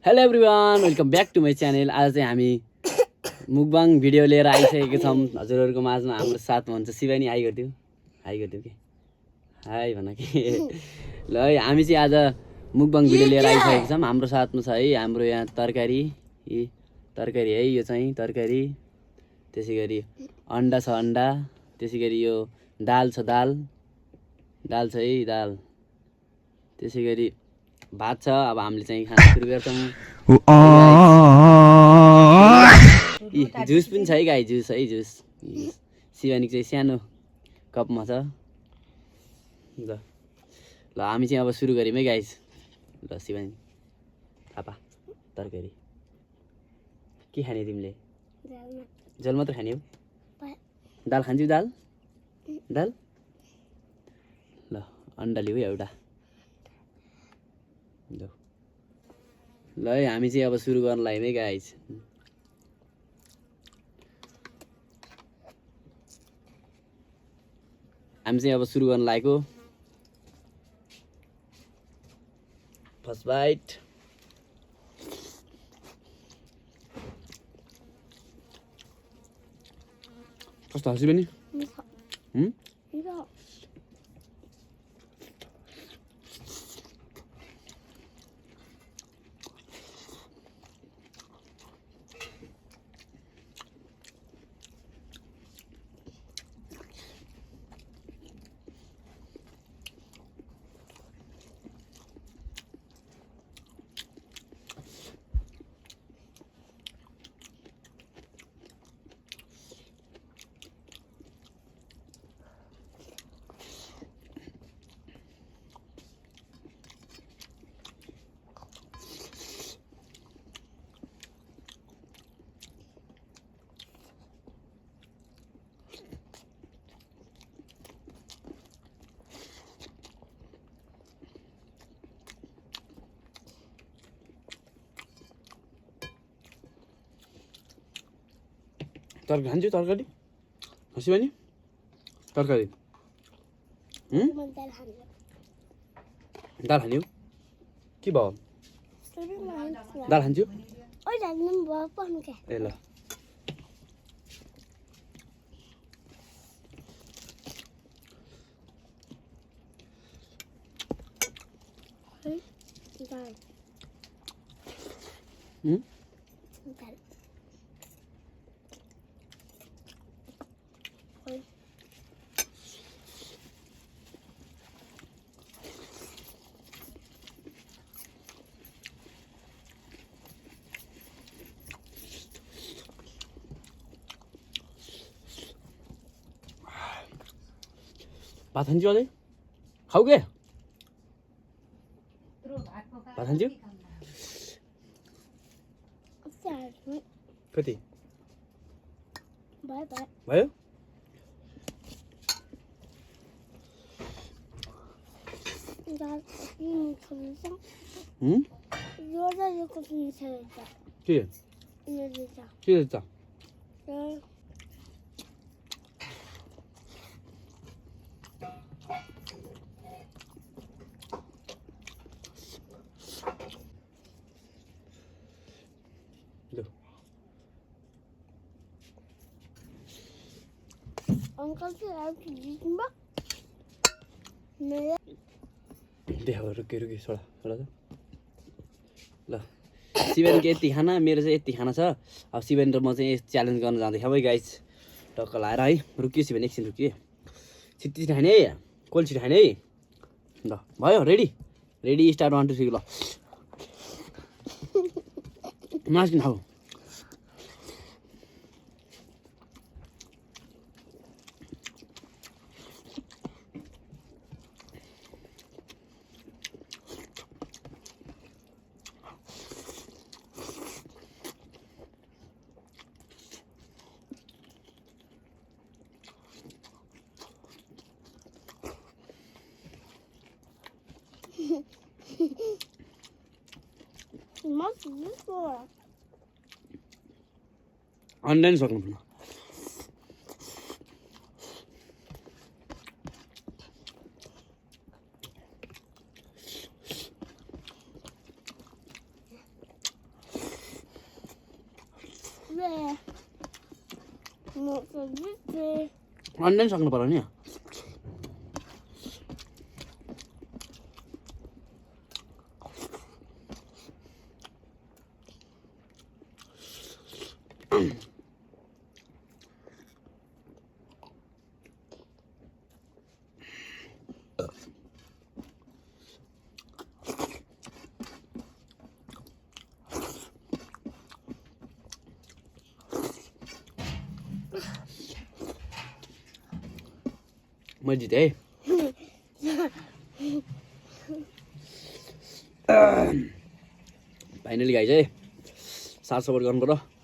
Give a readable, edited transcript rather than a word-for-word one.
Hello everyone, welcome back to my channel. आज चाहिँ हामी मुकबाङ भिडियो लिएर आइसकेको छौँ हजुरहरूको माझमा। हाम्रो साथमा हुन्छ शिवानी। हाई गरिदिउँ कि हाई भन कि ल है, हामी चाहिँ आज मुकबाङ भिडियो लिएर आइसकेको छौँ। हाम्रो साथमा छ है हाम्रो यहाँ तरकारी है, यो चाहिँ तरकारी। त्यसै गरी अन्डा छ, अन्डा। त्यसै गरी यो दाल छ, दाल छ है, दाल। त्यसै गरी भात छ। अब हामीले चाहिँ खाना सुरु गर्छौँ। जुस पनि छ है गाई, जुस है, जुस। शिवानीको चाहिँ सानो कपमा छ। ल हामी चाहिँ अब सुरु गऱ्यौँ है गाइस। ल शिवानी थापा तरकारी के खाने तिमीले? झोल मात्र खाने हो? दाल खान्छौ? दाल ल अन्डा लिऊ एउटा। ल है, हामी चाहिँ अब सुरु गर्न लाग्यौँ है गाइस। हामी चाहिँ अब सुरु गर्न लागेको। First bite. कस्तो हँसी पनि? तरकारी खान्छौ? तरकारी हँसी पनि तरकारी दाल खाने हो के भयो? दाल खान्छु ए ल। भात खान्छु? अझै खाऊ के? भात खान्छु? कति भयो? के छ? अंकल से आपकी जिम्बा देखो रुकी छोडा ल। शिवानीको यति खाना, मेरो चाहिँ यति खाना छ। अब शिवानी र म चाहिँ च्यालेन्ज गर्न जाँदैछौँ है गाइस। टक्क लाएर है, रुकियो शिवानी, एकछिन रुकियो। छिट्टी खाने है, कोल छिटो खाने है। ल भयो, रेडी स्टार्ट 1 2 3 ल। मास्किन खाऊ। अन्डा नि सक्नु पर्छ। अन्डा नि सक्नु पर्यो नि म जितेँ है फाइनली गाइज है साथ सपोर्ट गर्नु पर्यो